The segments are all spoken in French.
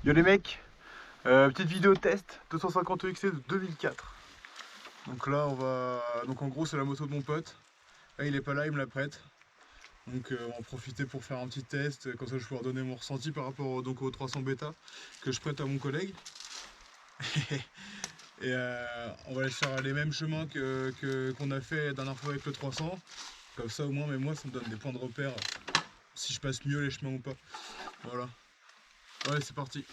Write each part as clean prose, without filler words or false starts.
Yo les mecs, petite vidéo test 250 EXC de 2004. Donc là on va. Donc en gros c'est la moto de mon pote. Là il est pas là, il me la prête. Donc on va en profiter pour faire un petit test, comme ça je vais pouvoir donner mon ressenti par rapport aux 300 bêta que je prête à mon collègue. Et on va aller faire les mêmes chemins qu'on a fait la dernière fois avec le 300. Comme ça au moins, mais moi ça me donne des points de repère si je passe mieux les chemins ou pas. Voilà. Ouais, c'est parti. Donc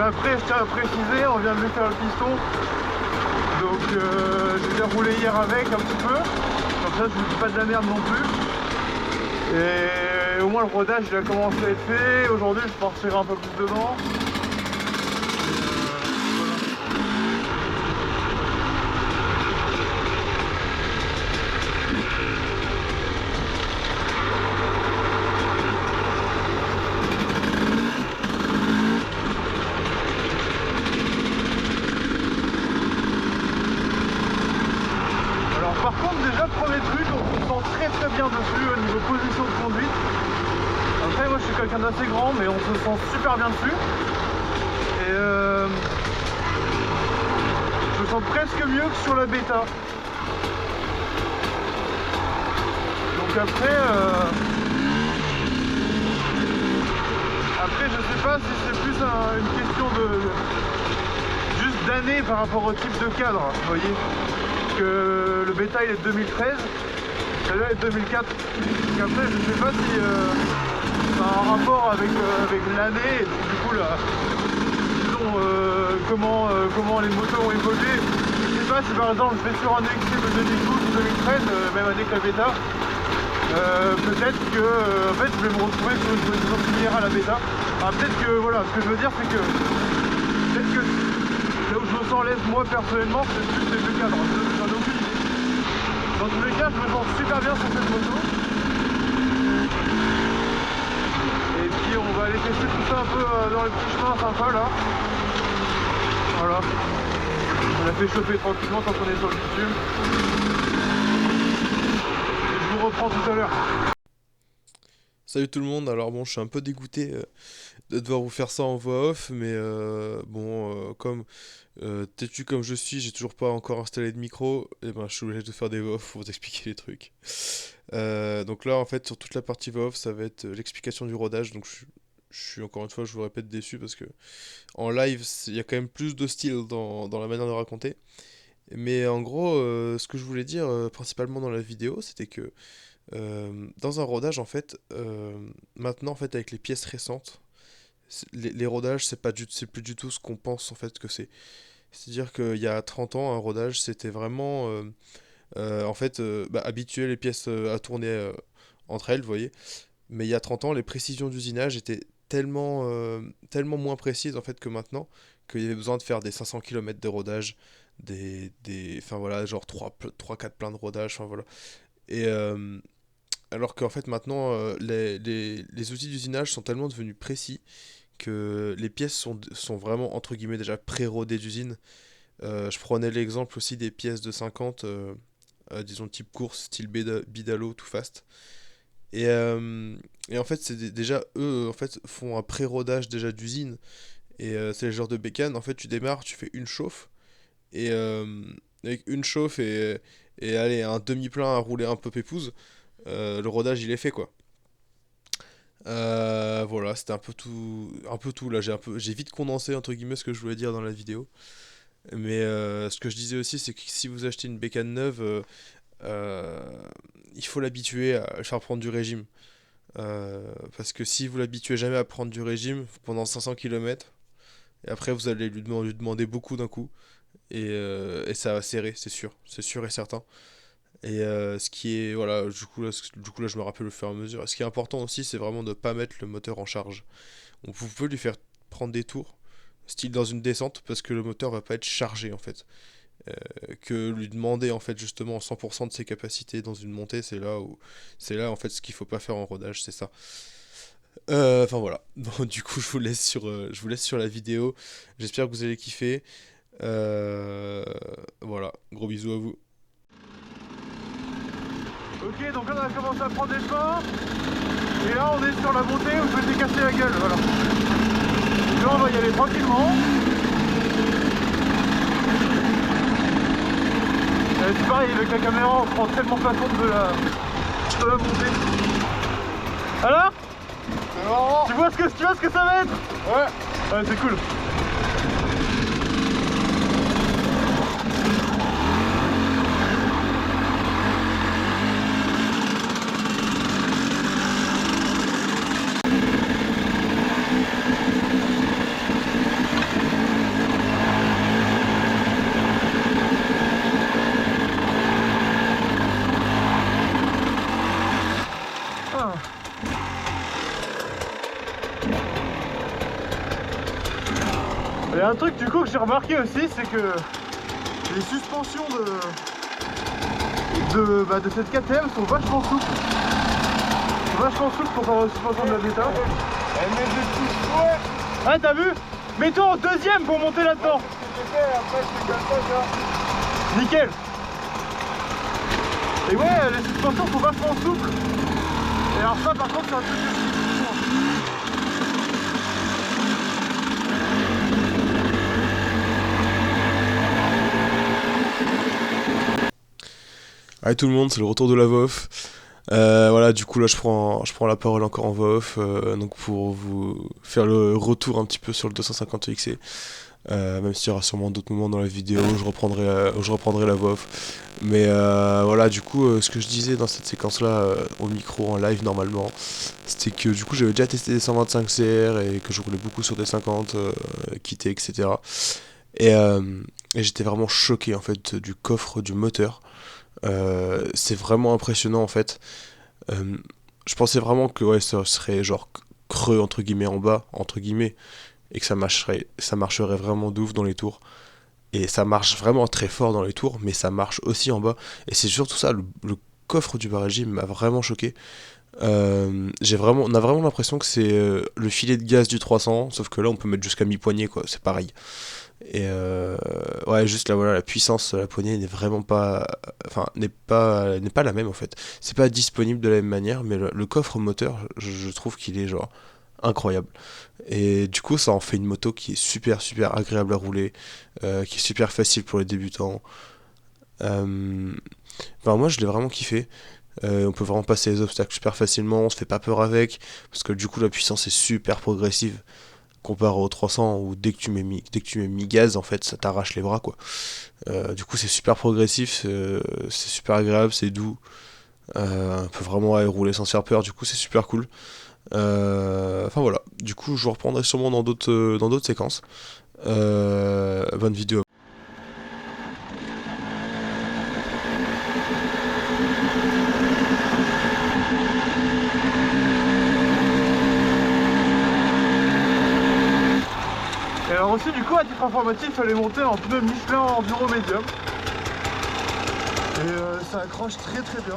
après, je tiens à préciser, on vient de lui faire le piston. Donc j'ai déroulé hier avec un petit peu. Comme ça, je vous dis pas de la merde non plus. Et au moins le rodage il a commencé à être fait. Aujourd'hui je partirai un peu plus dedans. Alors par contre déjà premier truc, on se sent très bien dessus au niveau position de conduite. Après moi je suis quelqu'un d'assez grand mais on se sent super bien dessus. Et je me sens presque mieux que sur la bêta. Donc après je sais pas si c'est plus une question de juste d'année par rapport au type de cadre, vous voyez. Que le bêta il est de 2013, celui-là est de 2004. Donc après je sais pas si ça a un rapport avec l'année et du coup là, disons comment les motos ont évolué. Je sais pas si par exemple je vais sur un EXC de 2012 ou 2013, même année que la bêta, peut-être que en fait je vais me retrouver sur une position similaire à la bêta. Alors peut-être que voilà, ce que je veux dire c'est que peut-être que là où je me sens à l'aise moi personnellement c'est plus les deux cadres, j'en ai aucune idée. Dans tous les cas je me sens super bien sur cette moto. Et puis on va aller tester tout ça un peu dans les petits chemins sympas là. Voilà. On a fait chauffer tranquillement tant qu'on est sur le bitume. Et je vous reprends tout à l'heure. Salut tout le monde, alors bon je suis un peu dégoûté de devoir vous faire ça en voix off, mais comme têtu comme je suis, j'ai toujours pas encore installé de micro, et ben je suis obligé de faire des voix off pour vous expliquer les trucs. Donc là en fait sur toute la partie voix off ça va être l'explication du rodage, donc je suis encore une fois, je vous répète, déçu parce que en live il y a quand même plus de style dans la manière de raconter. Mais en gros ce que je voulais dire principalement dans la vidéo c'était que dans un rodage en fait, maintenant en fait avec les pièces récentes, les rodages c'est plus du tout ce qu'on pense en fait que c'est. C'est-à-dire qu'il y a 30 ans un rodage c'était vraiment en fait habituer les pièces à tourner entre elles, vous voyez. Mais il y a 30 ans les précisions d'usinage étaient tellement moins précises en fait que maintenant qu'il y avait besoin de faire des 500 km de rodage, enfin voilà, genre 3-4 pleins de rodage, enfin voilà. Et alors qu'en fait maintenant les outils d'usinage sont tellement devenus précis que les pièces sont vraiment entre guillemets déjà pré-rodées d'usine. Je prenais l'exemple aussi des pièces de 50, disons type course, style Bidalo, Too Fast. Et, et en fait déjà eux en fait font un pré-rodage déjà d'usine. Et c'est le genre de bécane, en fait tu démarres, tu fais une chauffe. Et avec une chauffe et allez, un demi-plein à rouler un peu pépouze, le rodage il est fait quoi. Voilà, c'était un peu tout là. J'ai vite condensé entre guillemets ce que je voulais dire dans la vidéo. Mais ce que je disais aussi, c'est que si vous achetez une bécane neuve, euh, il faut l'habituer à le faire prendre du régime. Parce que si vous l'habituez jamais à prendre du régime pendant 500 km, et après vous allez lui demander beaucoup d'un coup, et ça va serrer, c'est sûr et certain. Et ce qui est, voilà, du coup là je me rappelle au fur et à mesure. Ce qui est important aussi, c'est vraiment de ne pas mettre le moteur en charge. Vous pouvez lui faire prendre des tours, style dans une descente, parce que le moteur va pas être chargé en fait. que lui demander en fait justement 100% de ses capacités dans une montée, c'est là en fait ce qu'il faut pas faire en rodage, c'est ça. Enfin voilà. Bon, du coup, je vous laisse sur la vidéo. J'espère que vous allez kiffer. Voilà, gros bisous à vous. Ok, donc là on a commencé à prendre des chemins. Et là on est sur la montée où je vais casser la gueule, voilà. Et là on va y aller tranquillement. C'est pareil, avec la caméra on prend tellement pas compte de la montée. Alors? C'est marrant. Tu vois ce que ça va être? Ouais. Ouais, c'est cool. Il y a un truc du coup que j'ai remarqué aussi, c'est que les suspensions de cette KTM sont vachement souples. Vachement souples comparé aux suspensions de la Beta. Elle met des coups de fouet. Ah t'as vu? Mets-toi en deuxième pour monter là-dedans. Après je te casse pas ça. Nickel. Et ouais, les suspensions sont vachement souples. Et alors ça par contre c'est un truc que je kiffe. Allez tout le monde, c'est le retour de la voix off. Voilà, du coup là je prends la parole encore en voix off, donc pour vous faire le retour un petit peu sur le 250 XC. Même s'il y aura sûrement d'autres moments dans la vidéo où je reprendrai la voix off. Mais voilà, du coup, ce que je disais dans cette séquence-là, au micro, en live normalement, c'était que du coup j'avais déjà testé des 125 CR et que je roulais beaucoup sur des 50, quittés, etc. Et j'étais vraiment choqué en fait du coffre du moteur. C'est vraiment impressionnant en fait. Je pensais vraiment que ouais, ça serait genre creux entre guillemets en bas, entre guillemets, et que ça marcherait vraiment de ouf dans les tours. Et ça marche vraiment très fort dans les tours, mais ça marche aussi en bas. Et c'est surtout ça, le coffre du barrage m'a vraiment choqué. On a vraiment l'impression que c'est le filet de gaz du 300, sauf que là on peut mettre jusqu'à mi-poignée quoi, c'est pareil. Et ouais, juste là, voilà, la puissance de la poignée n'est vraiment pas, enfin, n'est pas la même en fait. C'est pas disponible de la même manière, mais le coffre moteur, je trouve qu'il est genre incroyable. Et du coup, ça en fait une moto qui est super super agréable à rouler, qui est super facile pour les débutants. Enfin, moi, je l'ai vraiment kiffé. On peut vraiment passer les obstacles super facilement, on se fait pas peur avec, parce que du coup, la puissance est super progressive comparé au 300 où dès que tu mets mi-gaz en fait ça t'arrache les bras quoi. Du coup c'est super progressif, c'est super agréable, c'est doux, on peut vraiment aller rouler sans se faire peur, du coup c'est super cool. Enfin voilà, du coup je vous reprendrai sûrement dans d'autres séquences. Bonne vidéo. Et alors aussi du coup à titre informatif il fallait monter en pneu Michelin Enduro Medium. Et ça accroche très très bien.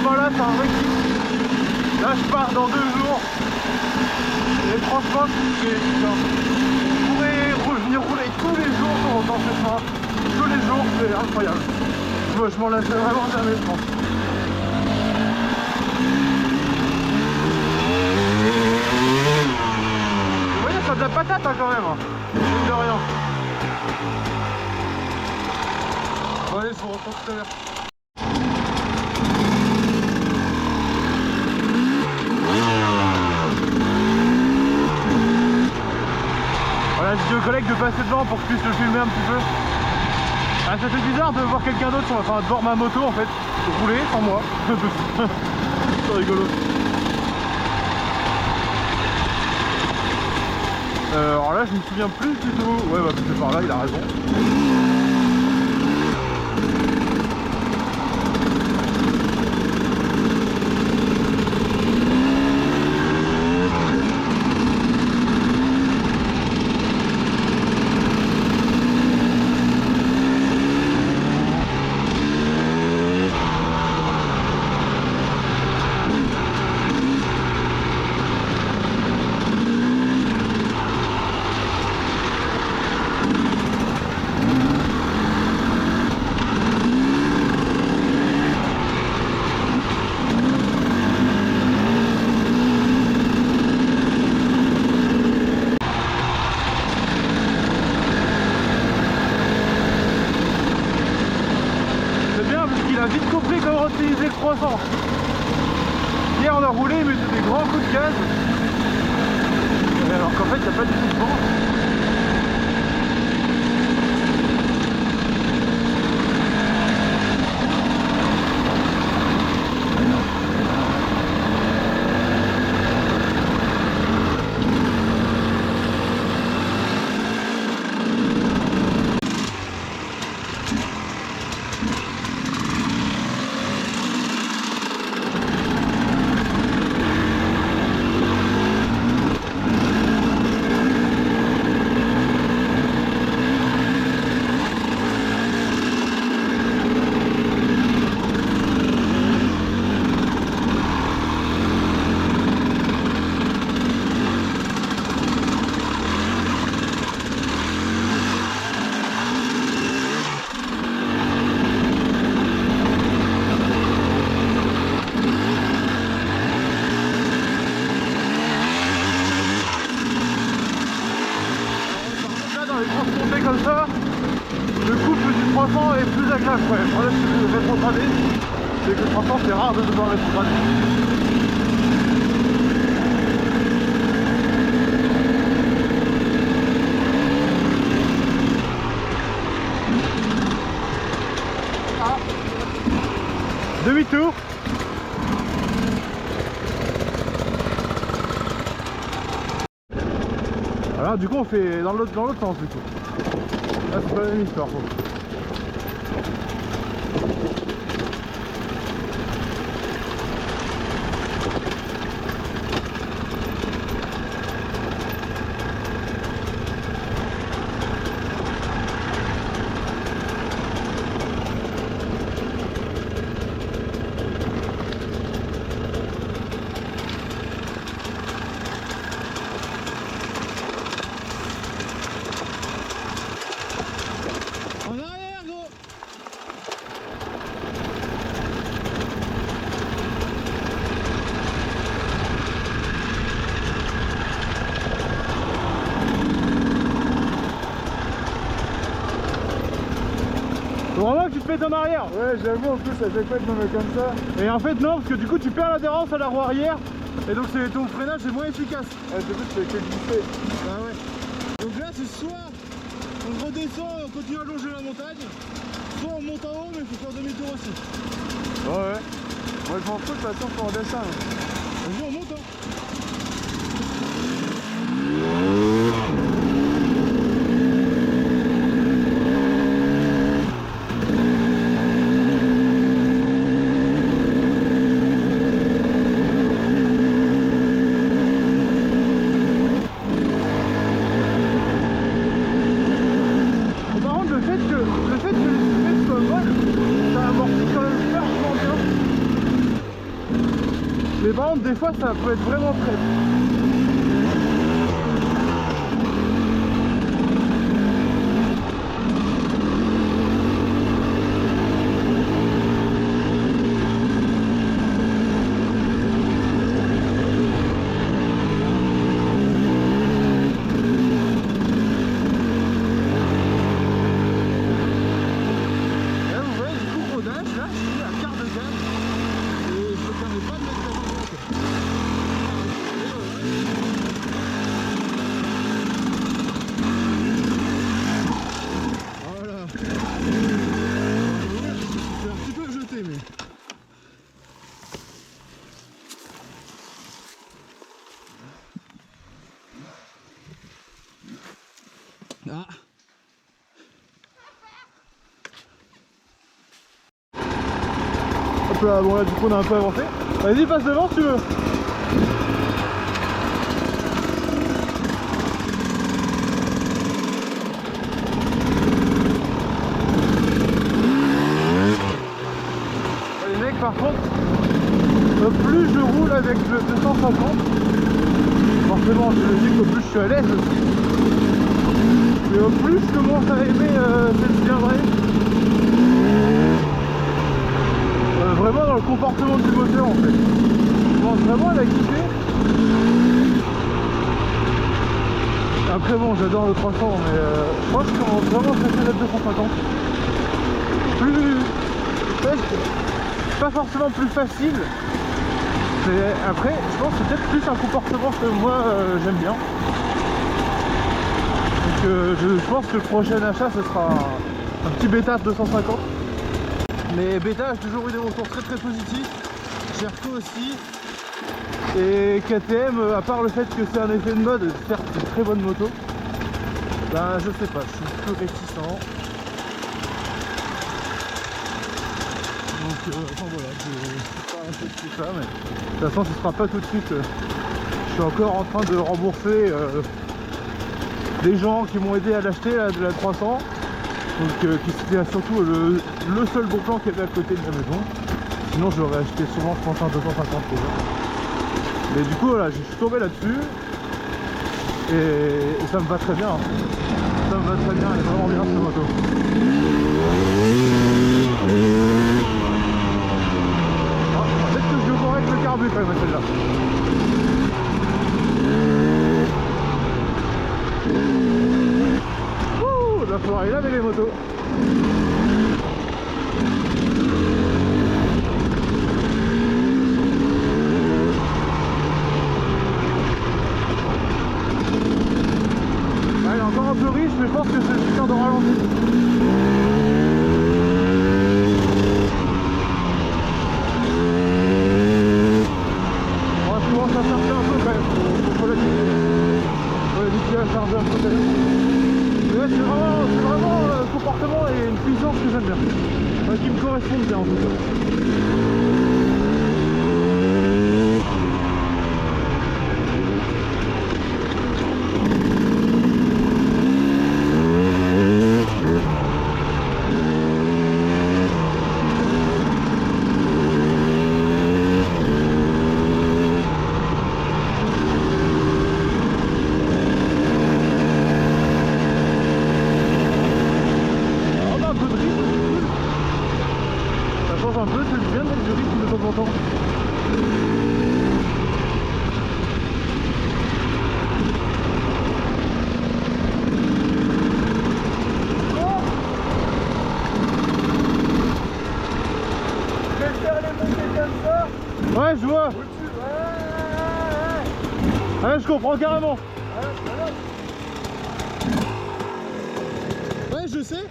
Là c'est un vrai kiff. Là je pars dans 2 jours. Et franchement je pourrais venir rouler tous les jours dans ce chemin. Tous les jours, c'est incroyable. Je m'en lasserai vraiment jamais je pense. Vous voyez ça a de la patate hein, quand même. Mine de rien. Bon allez je vous retrouve tout à l'heure. collègue de passer devant pour que je puisse le filmer un petit peu. Ah, ça fait bizarre de voir quelqu'un d'autre, enfin de voir ma moto en fait, rouler sans moi. C'est rigolo. Alors là je me souviens plus du tout. Ouais bah c'est par là, il a raison. Il a vite compris comment utiliser le croissant. Hier on a roulé, il mettait des grands coups de gaz. Et alors qu'en fait il n'y a pas du tout de vent. Comme ça, le couple du 300 est plus agréable. Ouais, le problème c'est que le rétrogradé, c'est que le 300 c'est rare de devoir rétrograder. Ah. Demi-tour. Alors du coup on fait dans l'autre sens du coup. Là c'est pas la même histoire. Faut vraiment que tu te mettes en arrière. Ouais, j'avoue, en plus, à chaque fois, je me mets comme ça. Et en fait, non, parce que du coup, tu perds l'adhérence à la roue arrière. Et donc, ton freinage est moins efficace. Ah, c'est plus, tu fais que glisser. Ah ouais. Donc là, c'est soit on redescend et on continue à longer la montagne, soit on monte en haut, mais il faut faire demi-tour aussi. Ouais. Moi, je m'en fous, de toute façon, faut redescendre. Vas-y, on monte, hein. Mais par contre, des fois, ça peut être vraiment très... Là, vous voyez, du coup, rodage, là, je suis à quart de gaz. Et je ne me permets pas de mettre la main. C'est un petit peu jeté, mais. Ah. Hop là, bon là du coup on a un peu avancé. Vas-y, passe devant si tu veux. Les mecs, par contre, plus je roule avec le 250, forcément c'est logique, au plus je suis à l'aise aussi. Mais au plus je commence à aimer cette cylindrée. Vraiment dans le comportement du moteur en fait. Je commence vraiment à la kiffer. Après bon, j'adore le 300, mais je crois que je commence vraiment à chercher la 250. Pas forcément plus facile. Après, je pense que c'est peut-être plus un comportement que moi j'aime bien. Donc je pense que le prochain achat ce sera un petit Beta 250. Mais Beta, j'ai toujours eu des retours très positifs. Gerco aussi. Et KTM, à part le fait que c'est un effet de mode, certes c'est une très bonne moto, ben je sais pas, je suis peu réticent. Donc enfin voilà, je parle un peu de tout ça, mais de toute façon ce sera pas tout de suite. Je suis encore en train de rembourser des gens qui m'ont aidé à l'acheter de la 300. Donc qui c'était surtout le seul bon plan qu'il y avait à côté de la maison. Sinon je l'aurais acheté souvent, je pense, un 250 déjà. Mais du coup voilà, je suis tombé là-dessus. Et ça me va très bien. Ça me va très bien, elle est vraiment bien cette moto. Peut-être que je vais voir avec le carbu quand même celle-là. Ouh, il va falloir y laver les motos. Ah, il est encore un peu riche, mais je pense que c'est le putain de ralenti. Je commence à chercher un peu quand même, faut l'habituer à charger un peu quand même. Mais ouais, c'est vraiment un comportement et une puissance que j'aime bien. Enfin, qui me correspondent bien en tout cas. Un peu, c'est bien de mettre du rythme de temps en temps. Oh, je vais faire les montées comme ça. Ouais, je vois. Ouais, je comprends carrément. Ouais, je sais.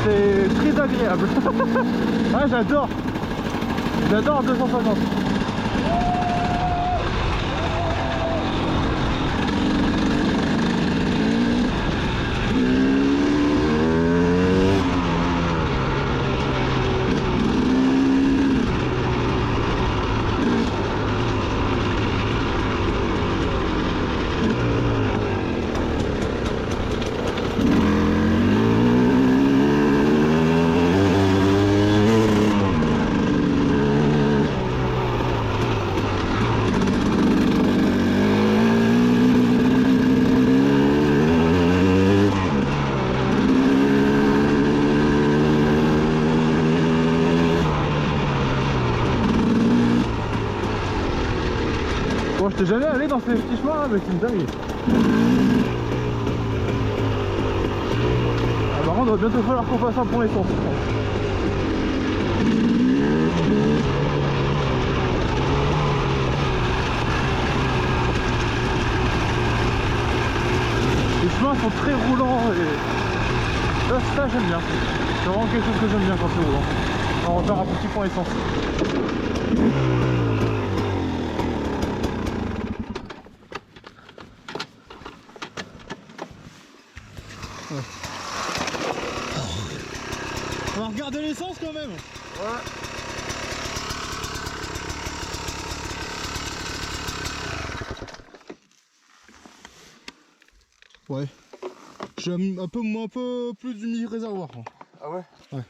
C'est très agréable. Ah, j'adore 250. Moi j'étais jamais allé dans ces petits chemins là, mais c'est une dinguerie. Ah, par contre, il va bientôt falloir qu'on passe un point essence, je pense. Les chemins sont très roulants et ça j'aime bien. C'est vraiment quelque chose que j'aime bien quand c'est roulant. On va faire un petit point essence. Ouais. On va regarder l'essence quand même. Ouais. Ouais. J'ai un peu plus du mi-réservoir. Ah ouais? Ouais.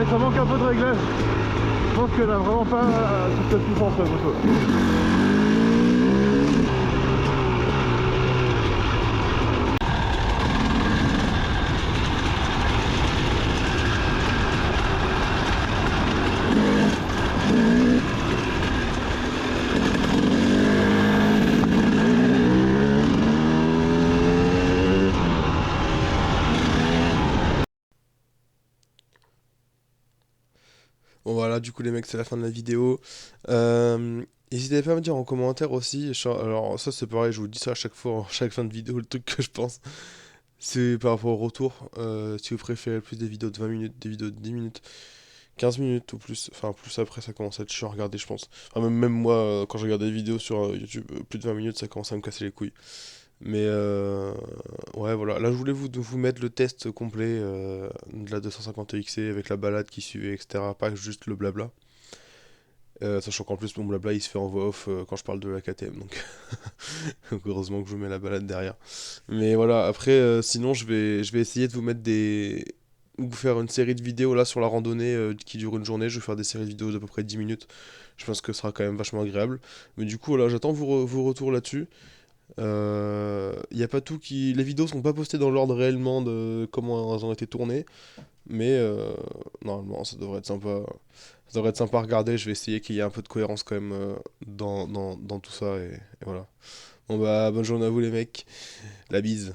Ça manque un peu de réglage. Je pense qu'elle a vraiment pas toute cette puissance la moto. Bon voilà, du coup les mecs, c'est la fin de la vidéo. N'hésitez pas à me dire en commentaire aussi. Alors ça c'est pareil, je vous dis ça à chaque fois, à chaque fin de vidéo, le truc que je pense. C'est par rapport au retour. Si vous préférez plus des vidéos de 20 minutes, des vidéos de 10 minutes, 15 minutes ou plus. Enfin plus après ça commence à être chiant à regarder je pense. Enfin, même moi, quand je regarde des vidéos sur YouTube, plus de 20 minutes, ça commence à me casser les couilles. Mais ouais voilà, là je voulais vous mettre le test complet de la 250 XC avec la balade qui suivait, etc. Pas juste le blabla. Sachant qu'en plus mon blabla il se fait en voix off quand je parle de la KTM, donc donc heureusement que je vous mets la balade derrière. Mais voilà, après sinon je vais essayer de vous mettre vous faire une série de vidéos là sur la randonnée qui dure une journée. Je vais faire des séries de vidéos d'à peu près 10 minutes. Je pense que ce sera quand même vachement agréable. Mais du coup voilà, j'attends vos retours là-dessus. Y a pas tout qui. Les vidéos sont pas postées dans l'ordre réellement de comment elles ont été tournées, mais normalement ça devrait être sympa. Ça devrait être sympa à regarder. Je vais essayer qu'il y ait un peu de cohérence quand même dans tout ça et voilà. Bon bah bonne journée à vous les mecs. La bise.